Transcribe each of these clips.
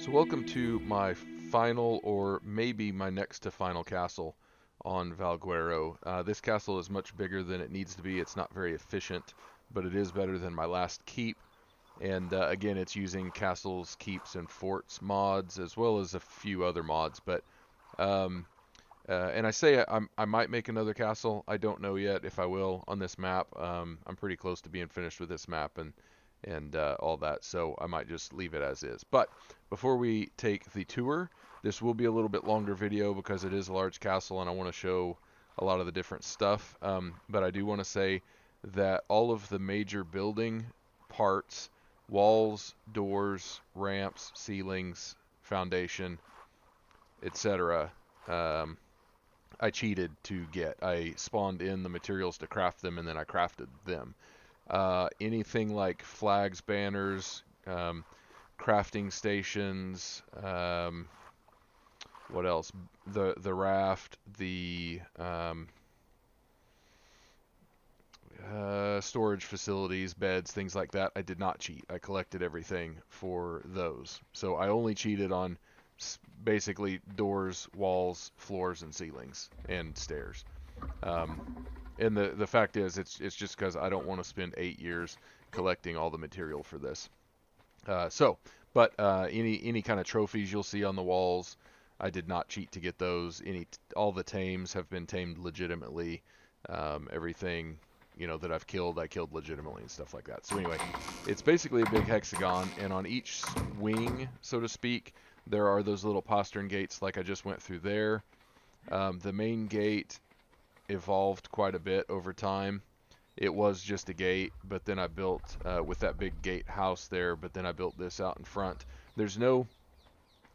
So welcome to my final, or maybe my next to final castle on Valguero. This castle is much bigger than it needs to be. It's not very efficient, but it is better than my last keep. And again, it's using castles, keeps, and forts mods, as well as a few other mods. But and I say I might make another castle. I don't know yet if I will on this map. I'm pretty close to being finished with this map and all that, so I might just leave it as is. But before we take the tour, this will be a little bit longer video because it is a large castle and I want to show a lot of the different stuff. But I do want to say that all of the major building parts, walls, doors, ramps, ceilings, foundation, etc., I cheated to get. I spawned in the materials to craft them, and then I crafted them. Anything like flags, banners, crafting stations, what else? The raft, the storage facilities, beds, things like that. I did not cheat. I collected everything for those. So I only cheated on basically doors, walls, floors, and ceilings, and stairs. And the fact is, it's just because I don't want to spend 8 years collecting all the material for this. But any kind of trophies you'll see on the walls, I did not cheat to get those. All the tames have been tamed legitimately. Everything that I've killed, I killed legitimately and stuff like that. So anyway, it's basically a big hexagon, and on each wing, so to speak, there are those little postern gates like I just went through there. The main gate evolved quite a bit over time. It was just a gate, but then I built with that big gate house there, but then I built this out in front. There's no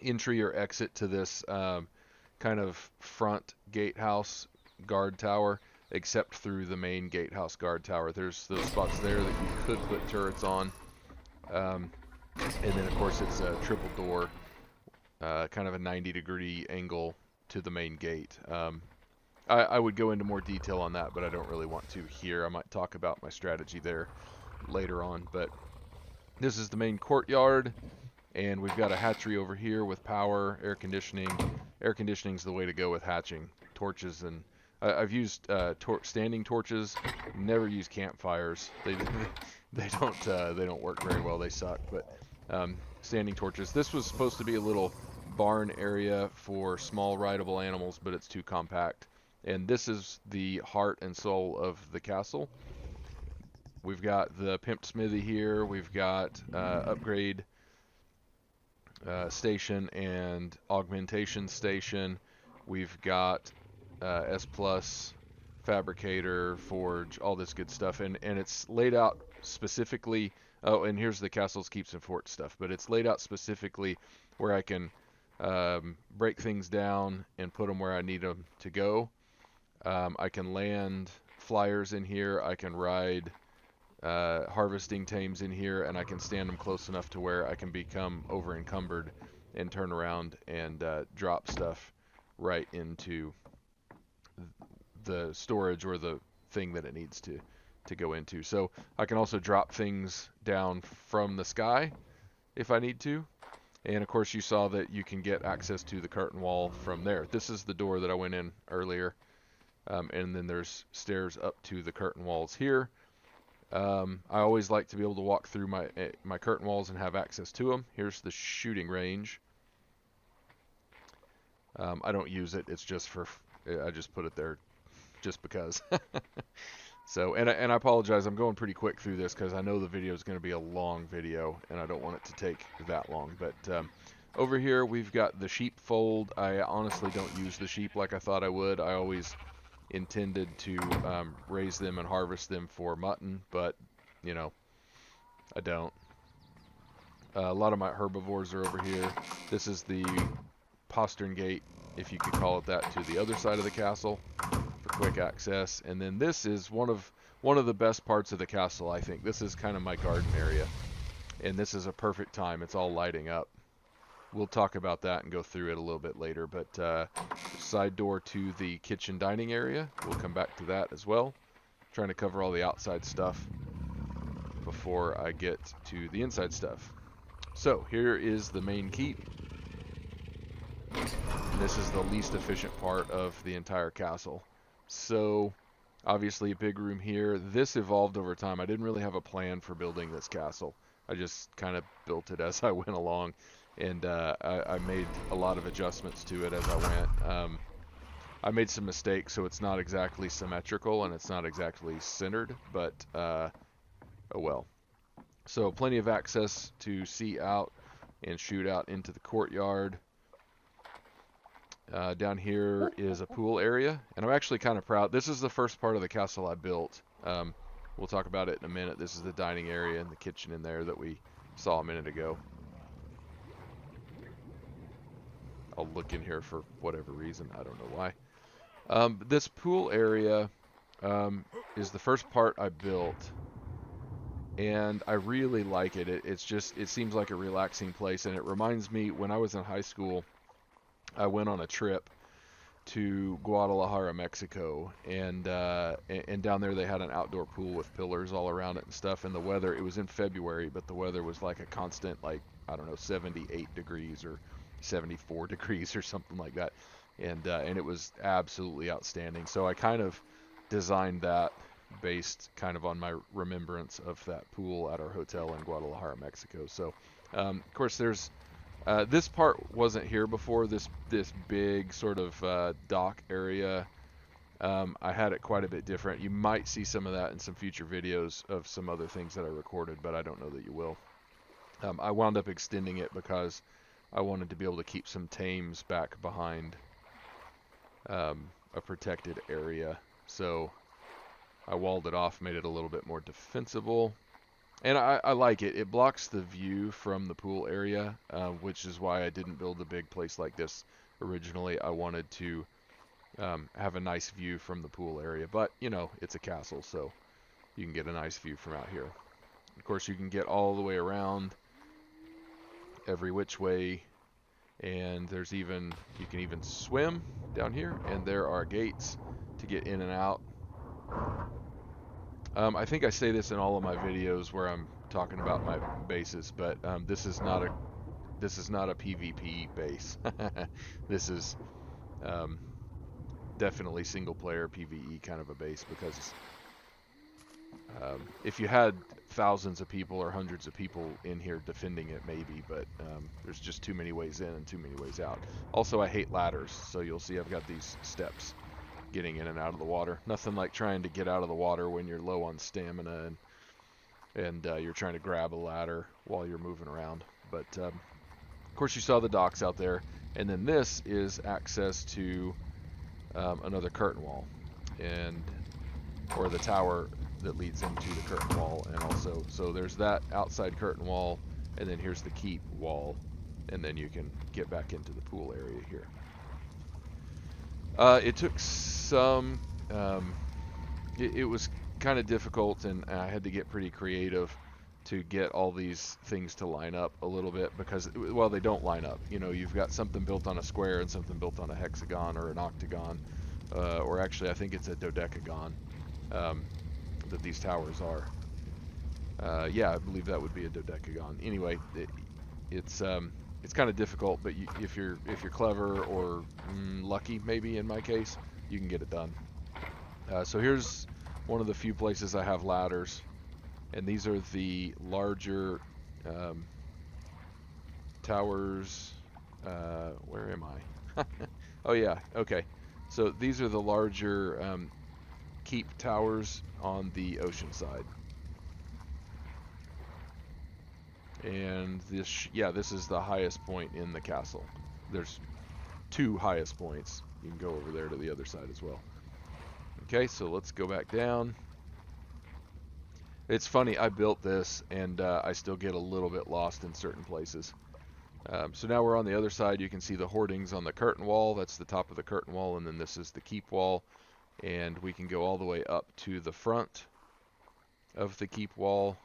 entry or exit to this kind of front gatehouse guard tower except through the main gatehouse guard tower. There's those spots there that you could put turrets on, and then of course it's a triple door, kind of a 90-degree angle to the main gate. I would go into more detail on that, but I don't really want to here. I might talk about my strategy there later on. But this is the main courtyard, and we've got a hatchery over here with power, air conditioning. Air conditioning is the way to go with hatching. Torches, and I've used standing torches. Never use campfires. They don't work very well. They suck. But standing torches. This was supposed to be a little barn area for small rideable animals, but it's too compact. And this is the heart and soul of the castle. We've got the pimped smithy here. We've got upgrade station and augmentation station. We've got S plus fabricator, forge, all this good stuff. And it's laid out specifically. Oh, and here's the castle's keeps and fort stuff. But it's laid out specifically where I can break things down and put them where I need them to go. I can land flyers in here, I can ride harvesting tames in here, and I can stand them close enough to where I can become over encumbered and turn around and drop stuff right into the storage or the thing that it needs to go into. So I can also drop things down from the sky if I need to. And of course you saw that you can get access to the curtain wall from there. This is the door that I went in earlier. And then there's stairs up to the curtain walls here. I always like to be able to walk through my curtain walls and have access to them. Here's the shooting range. I don't use it. It's just I just put it there just because. So, and I apologize. I'm going pretty quick through this because I know the video is going to be a long video and I don't want it to take that long. But over here we've got the sheep fold. I honestly don't use the sheep like I thought I would. I always intended to raise them and harvest them for mutton, but I don't. A lot of my herbivores are over here. This is the postern gate, if you could call it that, to the other side of the castle for quick access. And then this is one of the best parts of the castle, I think. This is kind of my garden area, and this is a perfect time. It's all lighting up. We'll talk about that and go through it a little bit later, but side door to the kitchen dining area. We'll come back to that as well. Trying to cover all the outside stuff before I get to the inside stuff. So here is the main keep. this is the least efficient part of the entire castle. So, obviously a big room here. This evolved over time. I didn't really have a plan for building this castle. I just kind of built it as I went along, and I made a lot of adjustments to it as I went. I made some mistakes, so it's not exactly symmetrical and it's not exactly centered, but oh well. So plenty of access to see out and shoot out into the courtyard. Down here is a pool area, and I'm actually kind of proud. This is the first part of the castle I built. We'll talk about it in a minute. This is the dining area and the kitchen in there that we saw a minute ago. I'll look in here for whatever reason. I don't know why. This pool area is the first part I built, and I really like it. It seems like a relaxing place, and it reminds me when I was in high school. I went on a trip to Guadalajara, Mexico, and down there they had an outdoor pool with pillars all around it and stuff. And the weather, it was in February, but the weather was like a constant, like, I don't know, 78 degrees or 74 degrees or something like that. And it was absolutely outstanding. So I kind of designed that based kind of on my remembrance of that pool at our hotel in Guadalajara, Mexico. So, of course, there's this part wasn't here before, this big sort of dock area. I had it quite a bit different. You might see some of that in some future videos of some other things that I recorded, but I don't know that you will. I wound up extending it because I wanted to be able to keep some tames back behind a protected area. So I walled it off, made it a little bit more defensible. And I like it. It blocks the view from the pool area, which is why I didn't build a big place like this originally. I wanted to have a nice view from the pool area. But, you know, it's a castle, so you can get a nice view from out here. Of course, you can get all the way around, every which way. And there's even, you can even swim down here. And there are gates to get in and out. I think I say this in all of my videos where I'm talking about my bases, but this is not a PvP base. This is definitely single player PvE kind of a base, because if you had thousands of people or hundreds of people in here defending it, maybe, but there's just too many ways in and too many ways out. Also, I hate ladders, so you'll see I've got these steps getting in and out of the water. Nothing like trying to get out of the water when you're low on stamina and you're trying to grab a ladder while you're moving around. But of course you saw the docks out there, and then this is access to another curtain wall, or the tower that leads into the curtain wall. And also, so there's that outside curtain wall, and then here's the keep wall, and then you can get back into the pool area here. It took some, it was kind of difficult, and I had to get pretty creative to get all these things to line up a little bit, because, well, they don't line up. You know, you've got something built on a square and something built on a hexagon or an octagon, or actually I think it's a dodecagon that these towers are. Yeah, I believe that would be a dodecagon. Anyway, it's kind of difficult, but if you're clever or lucky, maybe in my case, you can get it done. So here's one of the few places I have ladders, and these are the larger towers. Where am I? Oh yeah, okay. So these are the larger keep towers on the ocean side. And this is the highest point in the castle. There's two highest points. You can go over there to the other side as well. Okay, so let's go back down. It's funny, I built this, and I still get a little bit lost in certain places. So now we're on the other side. You can see the hoardings on the curtain wall. That's the top of the curtain wall, and then this is the keep wall. And we can go all the way up to the front of the keep wall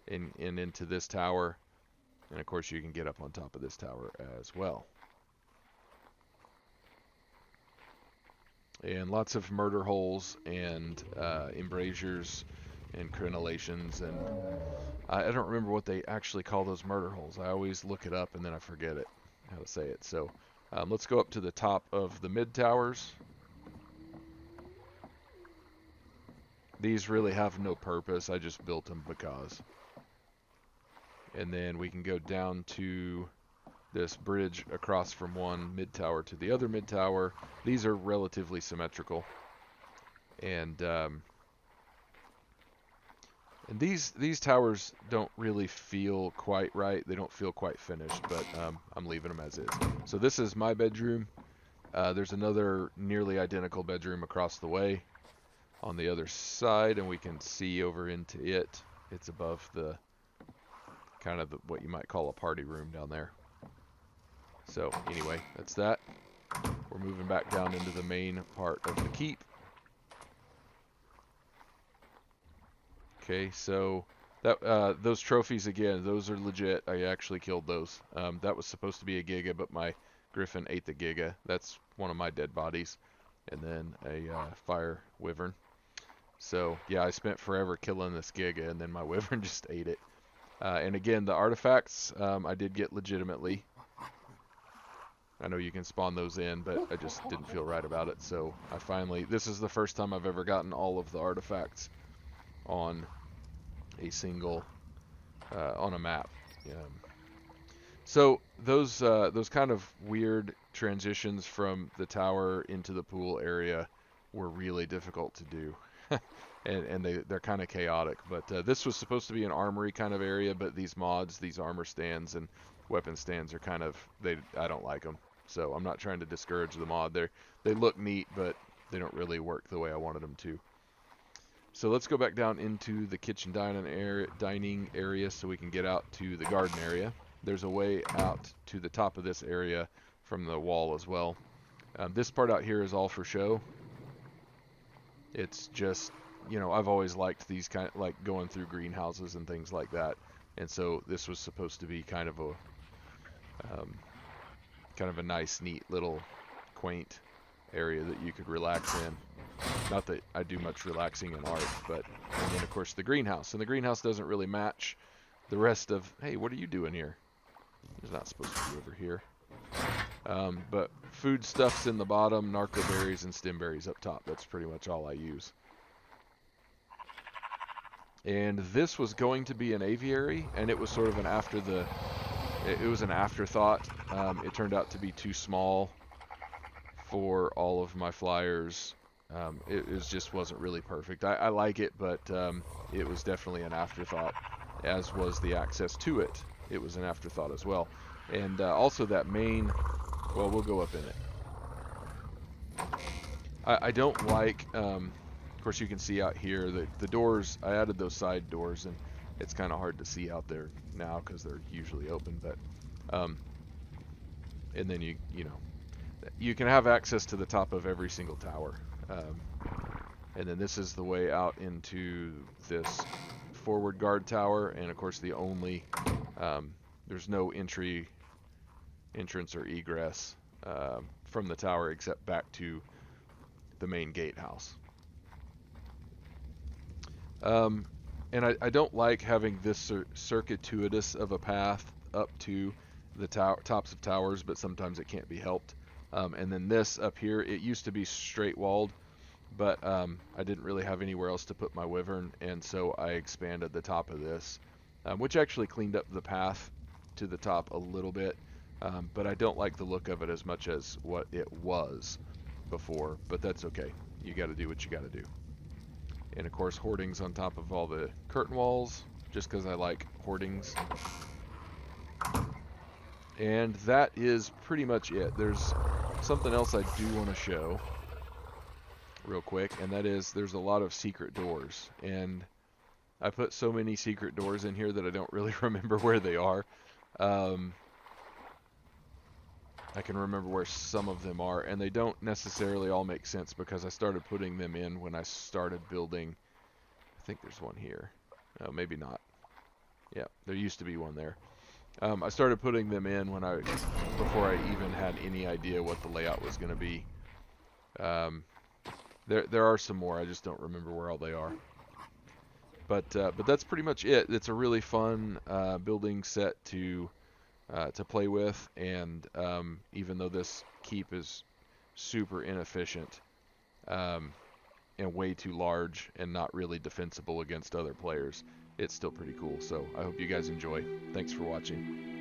and into this tower. And of course you can get up on top of this tower as well. And lots of murder holes and embrasures and crenellations, and I don't remember what they actually call those murder holes. I always look it up and then I forget it, how to say it. So Let's go up to the top of the mid towers. These really have no purpose. I just built them because. And then we can go down to this bridge across from one mid tower to the other mid tower. These are relatively symmetrical. And these towers don't really feel quite right. They don't feel quite finished, but I'm leaving them as is. So this is my bedroom. There's another nearly identical bedroom across the way on the other side, and we can see over into it. It's above the kind of what you might call a party room down there. So anyway, that's that. We're moving back down into the main part of the keep. Okay, so that those trophies again, those are legit. I actually killed those. That was supposed to be a giga, but my griffin ate the giga. That's one of my dead bodies. And then a fire wyvern. So yeah, I spent forever killing this giga, and then my wyvern just ate it. And again, the artifacts I did get legitimately. I know you can spawn those in, but I just didn't feel right about it. So I finally, this is the first time I've ever gotten all of the artifacts on a single, on a map. So those kind of weird transitions from the tower into the pool area were really difficult to do. And they're kind of chaotic, but this was supposed to be an armory kind of area, but these mods, these armor stands and weapon stands are kind of, I don't like them. So I'm not trying to discourage the mod. They look neat, but they don't really work the way I wanted them to. So let's go back down into the kitchen dining area so we can get out to the garden area. There's a way out to the top of this area from the wall as well. This part out here is all for show. It's just, I've always liked these like going through greenhouses and things like that. And so this was supposed to be kind of a nice, neat little quaint area that you could relax in. Not that I do much relaxing in Ark, but, and then of course the greenhouse. And the greenhouse doesn't really match the rest of, hey, what are you doing here? It's not supposed to be over here. But food stuff's in the bottom, narco berries and stem berries up top. That's pretty much all I use. And this was going to be an aviary, and it was sort of an it was an afterthought. It turned out to be too small for all of my flyers. It just wasn't really perfect. I like it, but it was definitely an afterthought, as was the access to it. It was an afterthought as well. And also that main, well, we'll go up in it. I don't like, of course you can see out here, the doors, I added those side doors, and it's kind of hard to see out there now because they're usually open, but, and then you can have access to the top of every single tower. And then this is the way out into this forward guard tower, and of course the only, there's no entrance or egress from the tower except back to the main gatehouse. And I don't like having this circuitous of a path up to the tops of towers, but sometimes it can't be helped. And then this up here, it used to be straight walled, but I didn't really have anywhere else to put my wyvern, and so I expanded the top of this, which actually cleaned up the path to the top a little bit, but I don't like the look of it as much as what it was before, but that's okay. You got to do what you got to do. And of course hoardings on top of all the curtain walls, just because I like hoardings. And that is pretty much it. There's something else I do want to show real quick, and that is there's a lot of secret doors, and I put so many secret doors in here that I don't really remember where they are. I can remember where some of them are, and they don't necessarily all make sense because I started putting them in when I started building. I think there's one here. Oh, maybe not. Yeah, there used to be one there. I started putting them in before I even had any idea what the layout was going to be. There are some more. I just don't remember where all they are. But that's pretty much it. It's a really fun building set to to play with, and even though this keep is super inefficient and way too large and not really defensible against other players, it's still pretty cool. So I hope you guys enjoy. Thanks for watching.